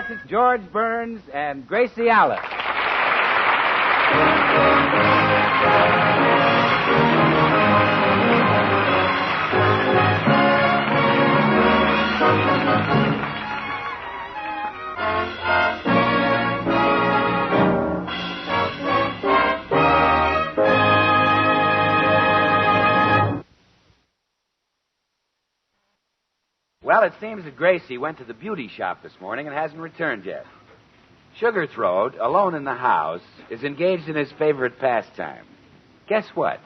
Yes, it's George Burns and Gracie Alice. Well, it seems that Gracie went to the beauty shop this morning and hasn't returned yet. Sugarthroat, alone in the house, is engaged in his favorite pastime. Guess what?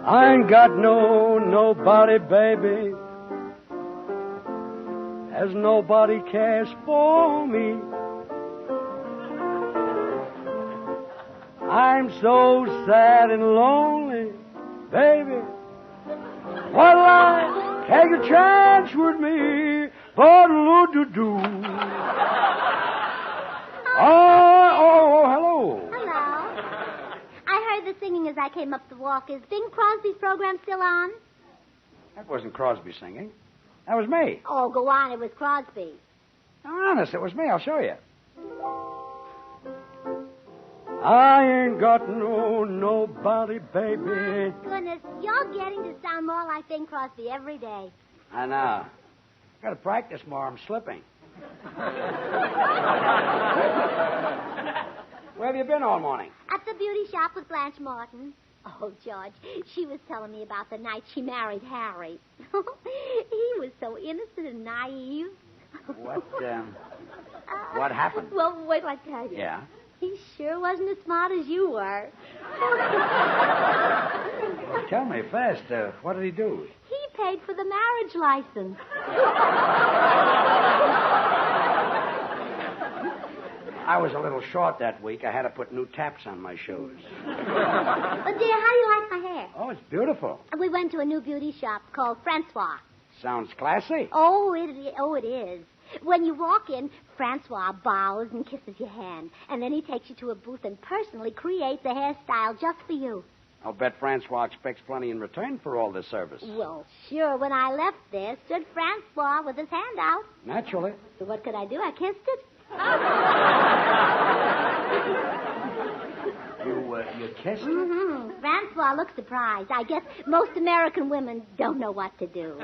I ain't got nobody, baby. As nobody cares for me. I'm so sad and lonely, baby. What'll I take a chance with me? Ba-do-do-do. Oh, hello. Hello. I heard the singing as I came up the walk. Is Bing Crosby's program still on? That wasn't Crosby singing. That was me. Oh, go on. It was Crosby. Honest, it was me. I'll show you. I ain't got nobody, baby. My goodness, you're getting to sound more like Bing Crosby every day. I know. Got to practice more. I'm slipping. Where have you been all morning? At the beauty shop with Blanche Martin. Oh, George, she was telling me about the night she married Harry. He was so innocent and naive. What happened? Well, wait till I tell you. Yeah? He sure wasn't as smart as you were. Well, tell me fast. What did he do? He paid for the marriage license. I was a little short that week. I had to put new taps on my shoes. But, dear, how do you like my hair? Oh, it's beautiful. We went to a new beauty shop called Francois. Sounds classy. Oh, it is. When you walk in, Francois bows and kisses your hand, and then he takes you to a booth and personally creates a hairstyle just for you. I'll bet Francois expects plenty in return for all this service. Well, sure. When I left there, stood Francois with his hand out. Naturally. So what could I do? I kissed it. You kissed it? Mm-hmm. Francois looked surprised. I guess most American women don't know what to do.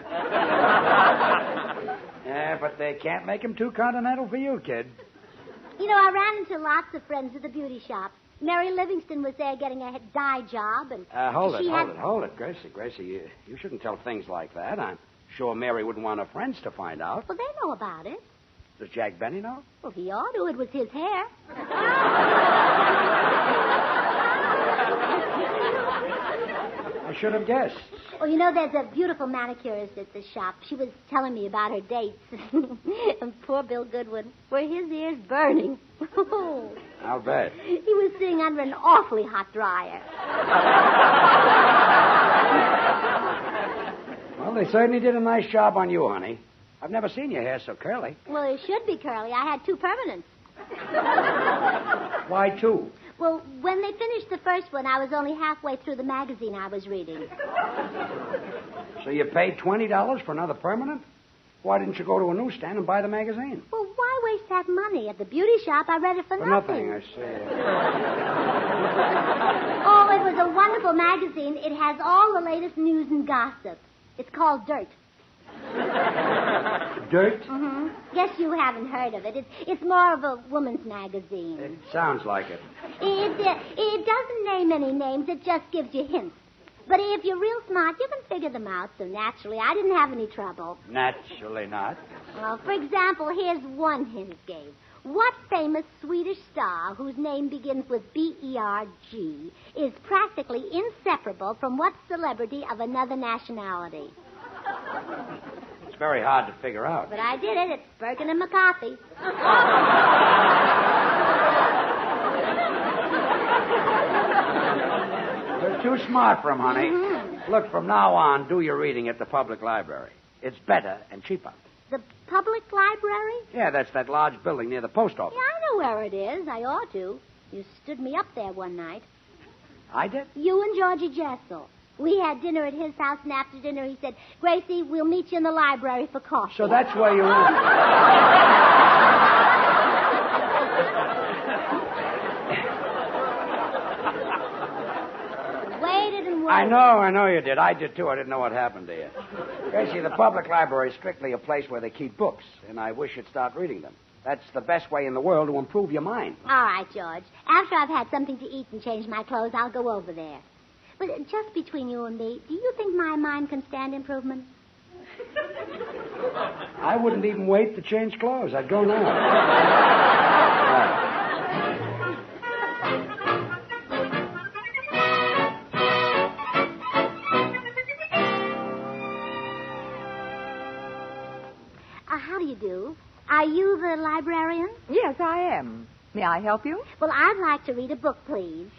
Yeah, but they can't make him too continental for you, kid. You know, I ran into lots of friends at the beauty shop. Mary Livingston was there getting a dye job, and Hold it, Gracie. You shouldn't tell things like that. I'm sure Mary wouldn't want her friends to find out. Well, they know about it. Does Jack Benny know? Well, he ought to. It was his hair. I should have guessed. Well, you know, there's a beautiful manicurist at the shop. She was telling me about her dates. And poor Bill Goodwin, were his ears burning. I'll bet. He was sitting under an awfully hot dryer. Well, they certainly did a nice job on you, honey. I've never seen your hair so curly. Well, it should be curly. I had 2 permanents. Why 2? Well, when they finished the first one, I was only halfway through the magazine I was reading. So you paid $20 for another permanent? Why didn't you go to a newsstand and buy the magazine? Well, why waste that money? At the beauty shop, I read it for nothing, I see. Oh, it was a wonderful magazine. It has all the latest news and gossip. It's called Dirt. Dirt? Mm-hmm. Guess you haven't heard of it. It's more of a woman's magazine. It sounds like it. It doesn't name any names. It just gives you hints. But if you're real smart, you can figure them out. So naturally, I didn't have any trouble. Naturally not. Well, for example, here's one hint it gave. What famous Swedish star whose name begins with B-E-R-G is practically inseparable from what celebrity of another nationality? It's very hard to figure out. But I did it. It's Bergen and McCarthy. You're too smart for him, honey. Mm-hmm. Look, from now on, do your reading at the public library. It's better and cheaper. The public library? Yeah, that's that large building near the post office. Yeah, I know where it is. I ought to. You stood me up there one night. I did? You and Georgie Jessel. We had dinner at his house, and after dinner he said, Gracie, we'll meet you in the library for coffee. So that's where you went. Waited and waited. I know you did. I did, too. I didn't know what happened to you. Gracie, the public library is strictly a place where they keep books, and I wish you'd start reading them. That's the best way in the world to improve your mind. All right, George. After I've had something to eat and change my clothes, I'll go over there. But just between you and me, do you think my mind can stand improvement? I wouldn't even wait to change clothes. I'd go now. How do you do? Are you the librarian? Yes, I am. May I help you? Well, I'd like to read a book, please.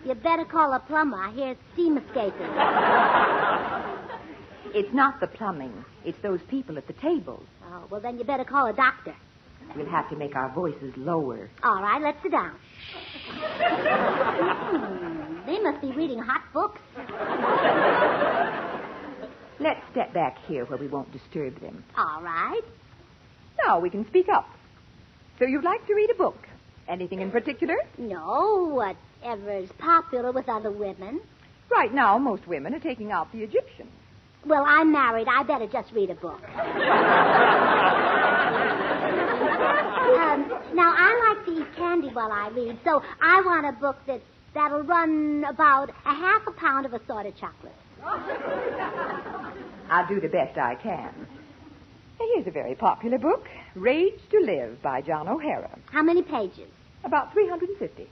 You better call a plumber. I hear steam escaping. It's not the plumbing. It's those people at the tables. Oh, well, then you better call a doctor. We'll have to make our voices lower. All right, let's sit down. They must be reading hot books. Let's step back here where we won't disturb them. All right. Now we can speak up. So you'd like to read a book? Anything in particular? No, whatever's popular with other women. Right now, most women are taking out the Egyptian. Well, I'm married. I better just read a book. Now, I like to eat candy while I read, so I want a book that'll run about a half a pound of assorted chocolate. I'll do the best I can. Here's a very popular book, Rage to Live by John O'Hara. How many pages? About 350.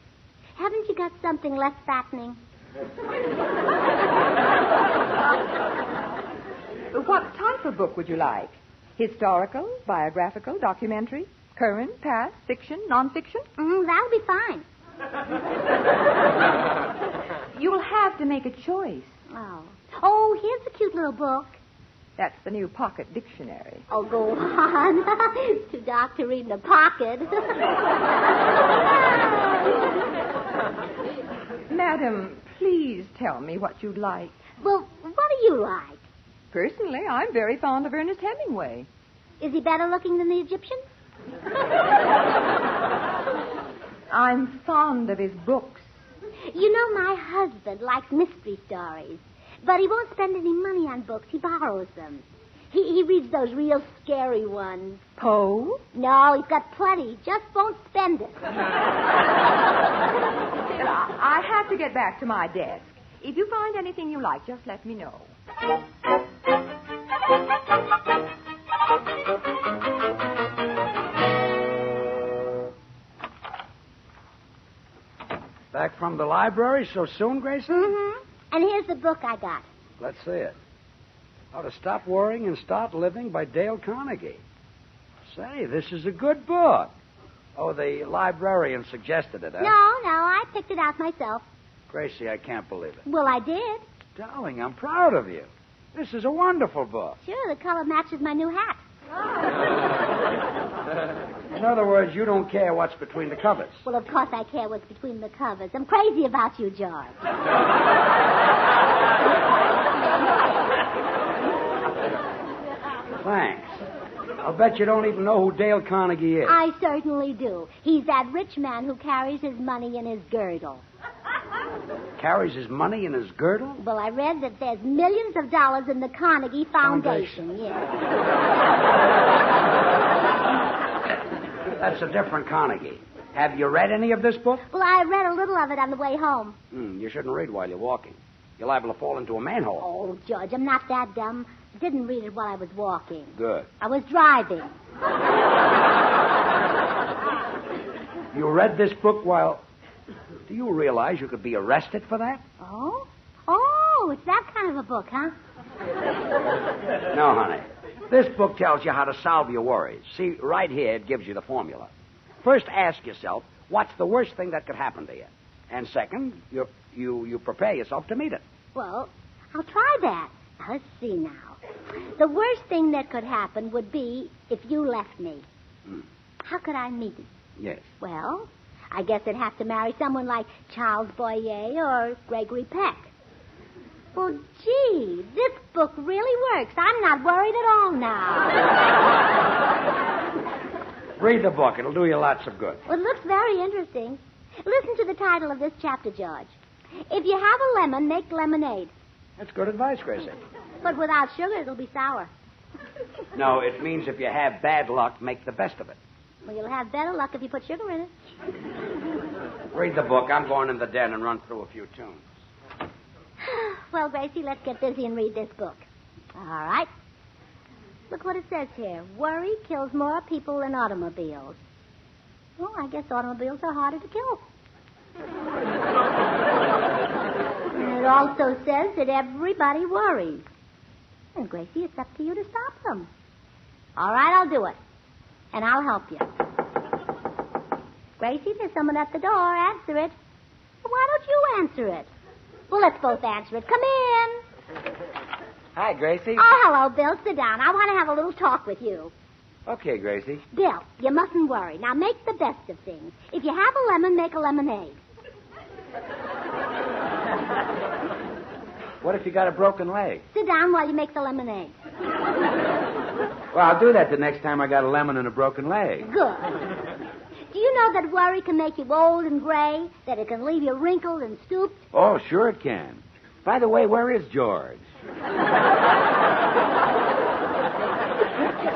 Haven't you got something less fattening? What type of book would you like? Historical, biographical, documentary, current, past, fiction, nonfiction? That'll be fine. You'll have to make a choice. Oh, here's a cute little book. That's the new pocket dictionary. Oh, go on. It's too dark to read in a pocket. Madam, please tell me what you'd like. Well, what do you like? Personally, I'm very fond of Ernest Hemingway. Is he better looking than the Egyptian? I'm fond of his books. You know, my husband likes mystery stories. But he won't spend any money on books. He borrows them. He reads those real scary ones. Poe? No, he's got plenty. Just won't spend it. I have to get back to my desk. If you find anything you like, just let me know. Back from the library so soon, Gracie? Mm-hmm. And here's the book I got. Let's see it. How to Stop Worrying and Start Living by Dale Carnegie. Say, this is a good book. Oh, the librarian suggested it, huh? No, I picked it out myself. Gracie, I can't believe it. Well, I did. Darling, I'm proud of you. This is a wonderful book. Sure, the color matches my new hat. In other words, you don't care what's between the covers. Well, of course I care what's between the covers. I'm crazy about you, George. Thanks. I'll bet you don't even know who Dale Carnegie is. I certainly do. He's that rich man who carries his money in his girdle. Carries his money in his girdle? Well, I read that there's millions of dollars in the Carnegie Foundation. Yeah. That's a different Carnegie. Have you read any of this book? Well, I read a little of it on the way home. You shouldn't read while you're walking. You're liable to fall into a manhole. Oh, George, I'm not that dumb. I didn't read it while I was walking. Good. I was driving. You read this book while... Do you realize you could be arrested for that? Oh? Oh, it's that kind of a book, huh? No, honey. This book tells you how to solve your worries. See, right here it gives you the formula. First, ask yourself, what's the worst thing that could happen to you? And second, you prepare yourself to meet it. Well, I'll try that. Now, let's see now. The worst thing that could happen would be if you left me. How could I meet it? Yes. Well, I guess I'd have to marry someone like Charles Boyer or Gregory Peck. Well, gee, this book really works. I'm not worried at all now. Read the book. It'll do you lots of good. Well, it looks very interesting. Listen to the title of this chapter, George. If you have a lemon, make lemonade. That's good advice, Gracie. But without sugar, it'll be sour. No, it means if you have bad luck, make the best of it. Well, you'll have better luck if you put sugar in it. Read the book. I'm going in the den and run through a few tunes. Well, Gracie, let's get busy and read this book. All right. Look what it says here. Worry kills more people than automobiles. Well, I guess automobiles are harder to kill. And it also says that everybody worries. And, Gracie, it's up to you to stop them. All right, I'll do it. And I'll help you. Gracie, there's someone at the door. Answer it. Well, why don't you answer it? Well, let's both answer it. Come in. Hi, Gracie. Oh, hello, Bill. Sit down. I want to have a little talk with you. Okay, Gracie. Bill, you mustn't worry. Now, make the best of things. If you have a lemon, make a lemonade. What if you got a broken leg? Sit down while you make the lemonade. Well, I'll do that the next time I got a lemon and a broken leg. Good. Do you know that worry can make you old and gray? That it can leave you wrinkled and stooped? Oh, sure it can. By the way, where is George? He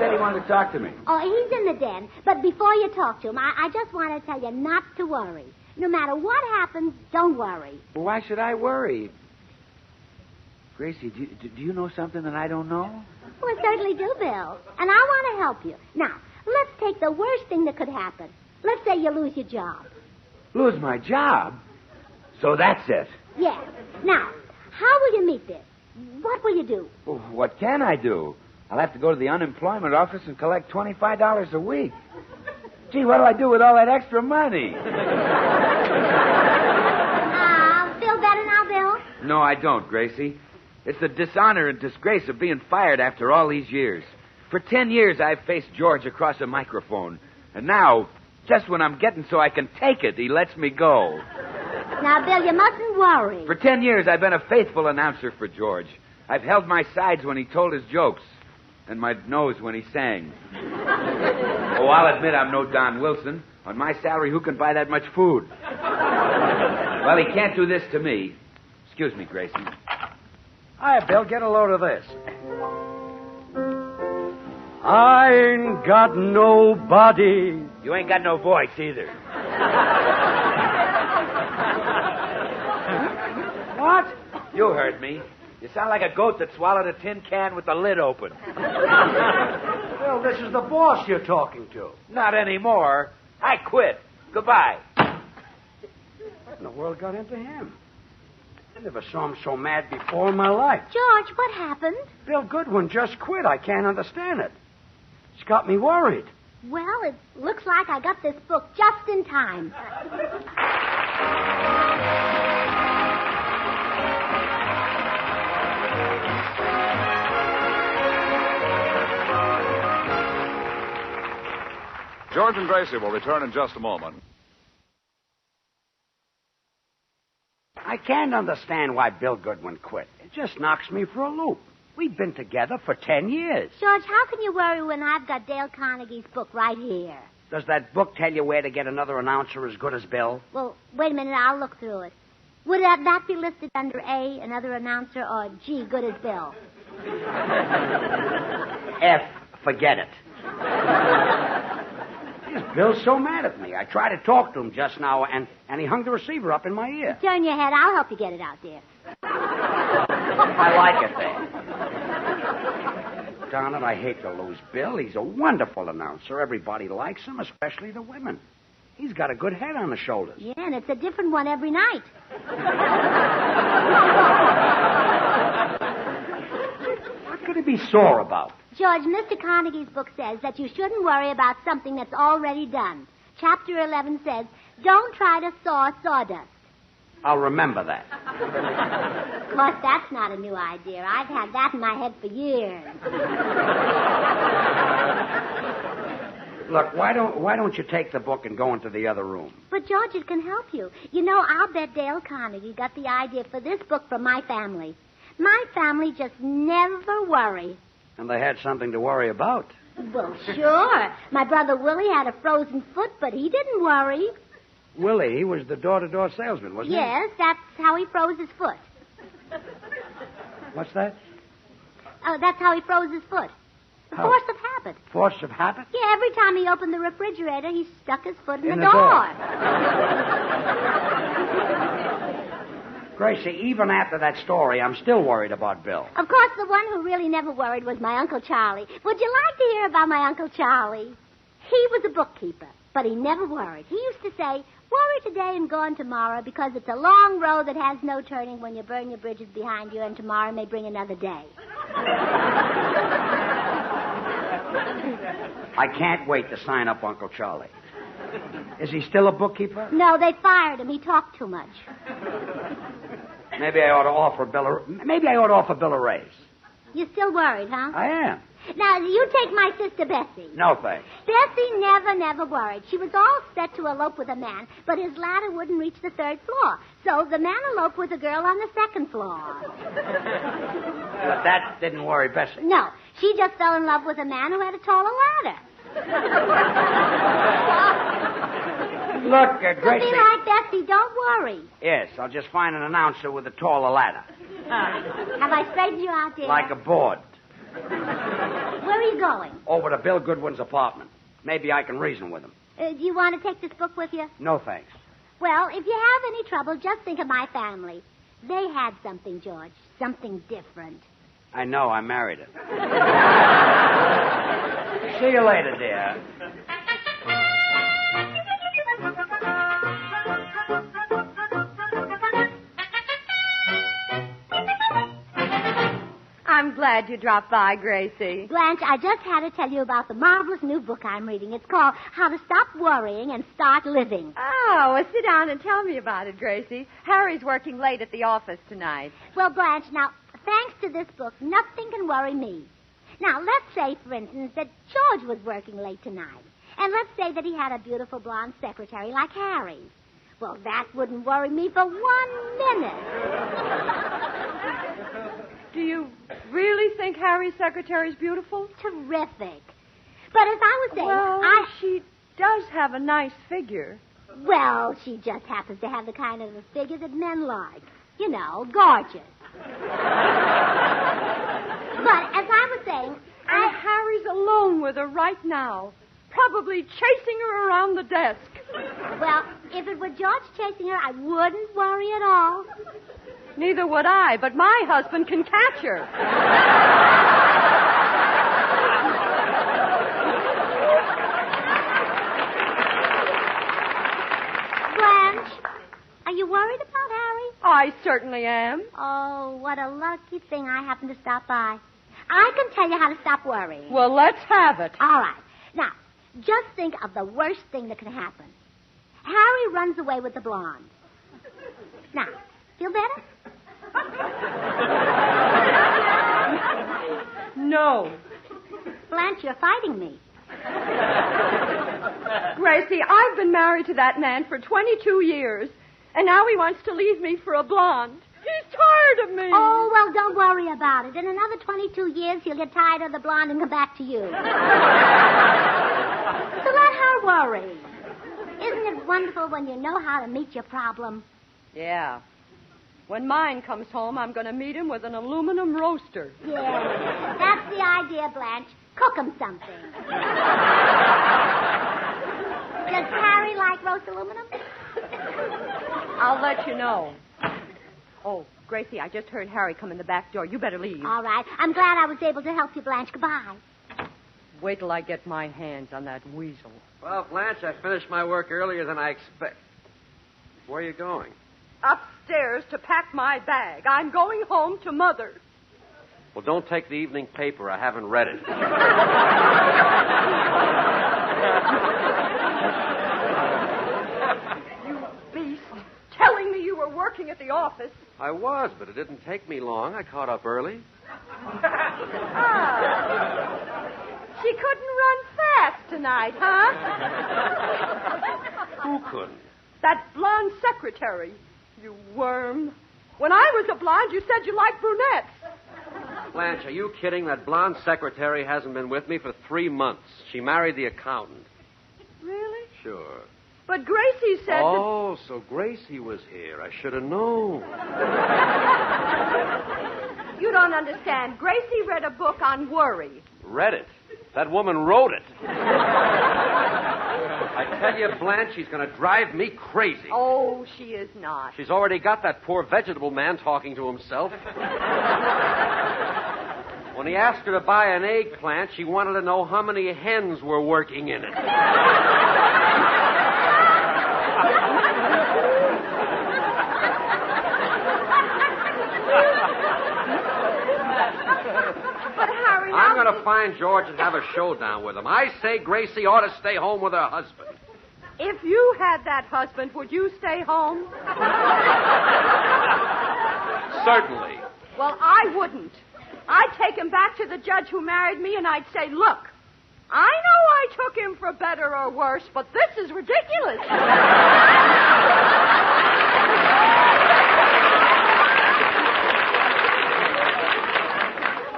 said he wanted to talk to me. Oh, he's in the den. But before you talk to him, I just want to tell you not to worry. No matter what happens, don't worry. Well, why should I worry? Gracie, do you know something that I don't know? Well, I certainly do, Bill. And I want to help you. Now, let's take the worst thing that could happen. Let's say you lose your job. Lose my job? So that's it. Yes. Now, how will you meet this? What will you do? Well, what can I do? I'll have to go to the unemployment office and collect $25 a week. Gee, what do I do with all that extra money? Feel better now, Bill? No, I don't, Gracie. It's the dishonor and disgrace of being fired after all these years. For 10 years, I've faced George across a microphone. And now, just when I'm getting so I can take it, he lets me go. Now, Bill, you mustn't worry. For 10 years, I've been a faithful announcer for George. I've held my sides when he told his jokes and my nose when he sang. Oh, I'll admit I'm no Don Wilson. On my salary, who can buy that much food? Well, he can't do this to me. Excuse me, Gracie. Hiya, Bill. Get a load of this. I ain't got nobody. You ain't got no voice either. What? You heard me. You sound like a goat that swallowed a tin can with the lid open. Bill, this is the boss you're talking to. Not anymore. I quit. Goodbye. What in the world got into him? I never saw him so mad before in my life. George, what happened? Bill Goodwin just quit. I can't understand it. It's got me worried. Well, it looks like I got this book just in time. George and Gracie will return in just a moment. I can't understand why Bill Goodwin quit. It just knocks me for a loop. We've been together for 10 years. George, how can you worry when I've got Dale Carnegie's book right here? Does that book tell you where to get another announcer as good as Bill? Well, wait a minute. I'll look through it. Would that be listed under A, another announcer, or G, good as Bill? F, forget it. Bill's so mad at me. I tried to talk to him just now, and he hung the receiver up in my ear. Turn your head. I'll help you get it out there. I like it there. Darn it, I hate to lose Bill. He's a wonderful announcer. Everybody likes him, especially the women. He's got a good head on his shoulders. Yeah, and it's a different one every night. What could he be sore about? George, Mr. Carnegie's book says that you shouldn't worry about something that's already done. Chapter 11 says, don't try to saw sawdust. I'll remember that. Of course, that's not a new idea. I've had that in my head for years. Look, why don't you take the book and go into the other room? But, George, it can help you. You know, I'll bet Dale Carnegie got the idea for this book from my family. My family just never worry. And they had something to worry about. Well, sure. My brother Willie had a frozen foot, but he didn't worry. Willie, he was the door-to-door salesman, wasn't he? Yes, that's how he froze his foot. What's that? Oh, that's how he froze his foot. The How? force of habit. Force of habit? Yeah, every time he opened the refrigerator, he stuck his foot in the the door. Gracie, even after that story, I'm still worried about Bill. Of course, the one who really never worried was my Uncle Charlie. Would you like to hear about my Uncle Charlie? He was a bookkeeper, but he never worried. He used to say, worry today and gone tomorrow because it's a long road that has no turning when you burn your bridges behind you and tomorrow may bring another day. I can't wait to sign up Uncle Charlie. Is he still a bookkeeper? No, they fired him. He talked too much. Maybe I ought to offer Bill a raise. You're still worried, huh? I am. Now, you take my sister Bessie. No, thanks. Bessie never worried. She was all set to elope with a man, but his ladder wouldn't reach the 3rd floor. So the man eloped with a girl on the 2nd floor. But that didn't worry Bessie. No, she just fell in love with a man who had a taller ladder. Look, So Gracie. be like Bessie, don't worry. Yes, I'll just find an announcer with a taller ladder. Have I straightened you out, dear? Like a board. Where are you going? Over to Bill Goodwin's apartment. Maybe I can reason with him. Do you want to take this book with you? No, thanks. Well, if you have any trouble, just think of my family. They had something, George. Something different. I know, I married her. See you later, dear. I'm glad you dropped by, Gracie. Blanche, I just had to tell you about the marvelous new book I'm reading. It's called How to Stop Worrying and Start Living. Oh, well, sit down and tell me about it, Gracie. Harry's working late at the office tonight. Well, Blanche, now, thanks to this book, nothing can worry me. Now, let's say, for instance, that George was working late tonight. And let's say that he had a beautiful blonde secretary like Harry's. Well, that wouldn't worry me for 1 minute. Do you really think Harry's secretary's beautiful? Terrific. But as I was saying, Well, she does have a nice figure. Well, she just happens to have the kind of a figure that men like. You know, gorgeous. But as I was saying, And Harry's alone with her right now, probably chasing her around the desk. Well, if it were George chasing her, I wouldn't worry at all. Neither would I, but my husband can catch her. Blanche, are you worried about Harry? I certainly am. Oh, what a lucky thing I happened to stop by. I can tell you how to stop worrying. Well, let's have it. All right. Now, just think of the worst thing that could happen. Harry runs away with the blonde. Now, feel better? No. Blanche, you're fighting me. Gracie, I've been married to that man for 22 years, and now he wants to leave me for a blonde. He's tired of me. Oh, well, don't worry about it. In another 22 years, he'll get tired of the blonde and come back to you. So let her worry. Isn't it wonderful when you know how to meet your problem? Yeah. When mine comes home, I'm going to meet him with an aluminum roaster. Yeah, that's the idea, Blanche. Cook him something. Does Harry like roast aluminum? I'll let you know. Oh, Gracie, I just heard Harry come in the back door. You better leave. All right. I'm glad I was able to help you, Blanche. Goodbye. Wait till I get my hands on that weasel. Well, Blanche, I finished my work earlier than I expect. Where are you going? Upstairs to pack my bag. I'm going home to Mother. Well, don't take the evening paper. I haven't read it. You beast. Telling me you were working at the office. I was, but it didn't take me long. I caught up early. She couldn't run fast tonight, huh? Who couldn't? That blonde secretary. You worm. When I was a blonde, you said you liked brunettes. Blanche, are you kidding? That blonde secretary hasn't been with me for 3 months. She married the accountant. Really? Sure. But Gracie said... Oh, so Gracie was here. I should have known. You don't understand. Gracie read a book on worry. Read it. That woman wrote it. I tell you, Blanche, she's going to drive me crazy. Oh, she is not. She's already got that poor vegetable man talking to himself. When he asked her to buy an eggplant, she wanted to know how many hens were working in it. I'm going to find George and have a showdown with him. I say Gracie ought to stay home with her husband. If you had that husband, would you stay home? Certainly. Well, I wouldn't. I'd take him back to the judge who married me, and I'd say, look, I know I took him for better or worse, but this is ridiculous.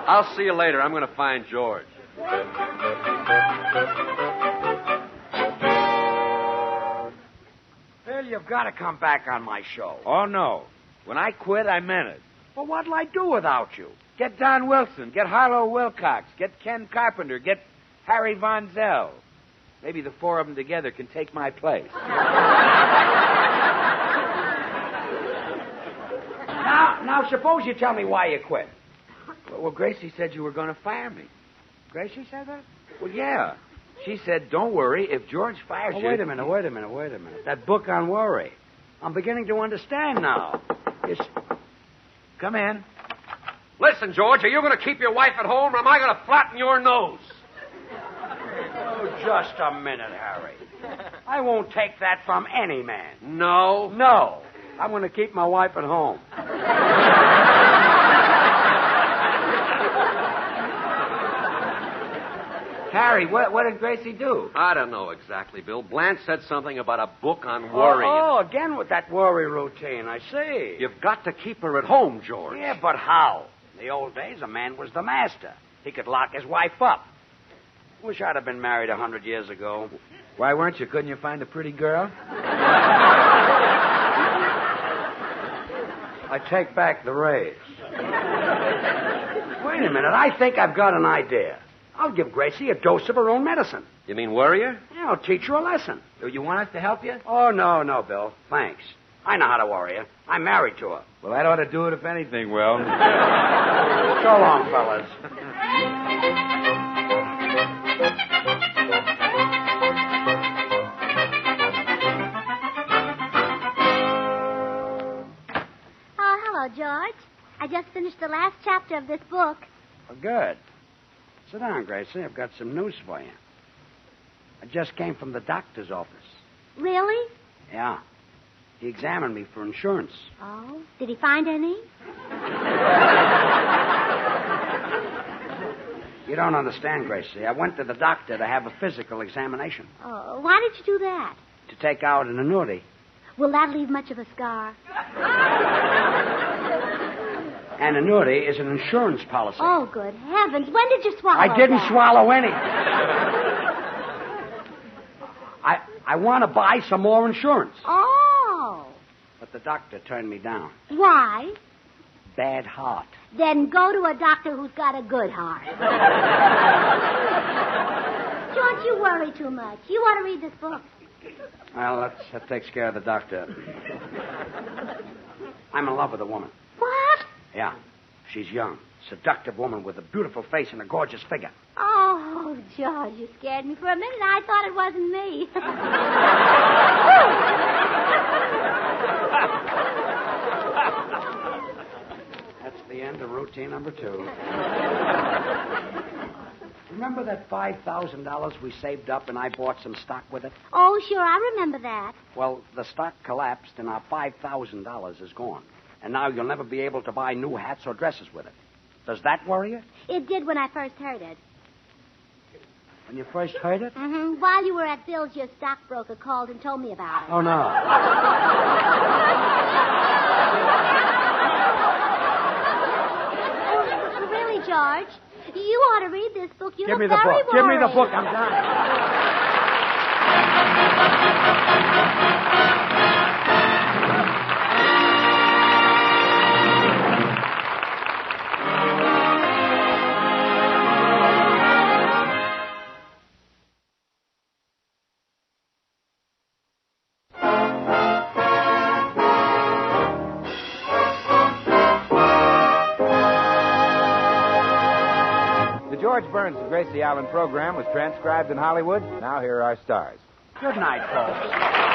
I'll see you later. I'm going to find George. Well, you've got to come back on my show. Oh, no. When I quit, I meant it. Well, what'll I do without you? Get Don Wilson. Get Harlow Wilcox. Get Ken Carpenter. Get Harry Von Zell. Maybe the four of them together can take my place. Now, suppose you tell me why you quit. Well, Gracie said you were going to fire me. Gracie said that? Well, yeah. She said, don't worry, if George fires you... Wait a minute. That book on worry. I'm beginning to understand now. Come in. Listen, George, are you going to keep your wife at home, or am I going to flatten your nose? Oh, just a minute, Harry. I won't take that from any man. No? No. I'm going to keep my wife at home. Harry, what did Gracie do? I don't know exactly, Bill. Blanche said something about a book on worry. Oh, again with that worry routine, I see. You've got to keep her at home, George. Yeah, but how? In the old days, a man was the master. He could lock his wife up. Wish I'd have been married 100 years ago. Why weren't you? Couldn't you find a pretty girl? I take back the raise. Wait a minute. I think I've got an idea. I'll give Gracie a dose of her own medicine. You mean worry her? Yeah, I'll teach her a lesson. Do you want us to help you? Oh, no, Bill. Thanks. I know how to worry her. I'm married to her. Well, that ought to do it if anything will. So long, fellas. Oh, hello, George. I just finished the last chapter of this book. Well, good. Sit down, Gracie. I've got some news for you. I just came from the doctor's office. Really? Yeah. He examined me for insurance. Oh, did he find any? You don't understand, Gracie. I went to the doctor to have a physical examination. Oh, why did you do that? To take out an annuity. Will that leave much of a scar? An annuity is an insurance policy. Oh, good heavens. When did you swallow I didn't that? swallow any. I want to buy some more insurance. Oh. But the doctor turned me down. Why? Bad heart. Then go to a doctor who's got a good heart. Don't you worry too much. You ought to read this book. Well, that takes care of the doctor. I'm in love with a woman. What? Yeah. She's young, seductive woman with a beautiful face and a gorgeous figure. Oh, George, you scared me for a minute. I thought it wasn't me. That's the end of routine number 2. Remember that $5,000 we saved up and I bought some stock with it? Oh, sure, I remember that. Well, the stock collapsed and our $5,000 is gone. And now you'll never be able to buy new hats or dresses with it. Does that worry you? It did when I first heard it. When you first heard it? Mm-hmm. While you were at Bill's, your stockbroker called and told me about it. Oh, no. Oh, really, George? You ought to read this book. You Give me look the very book. Give me the worried. book. I'm done. The George Burns and Gracie Allen program was transcribed in Hollywood. Now here are our stars. Good night, folks.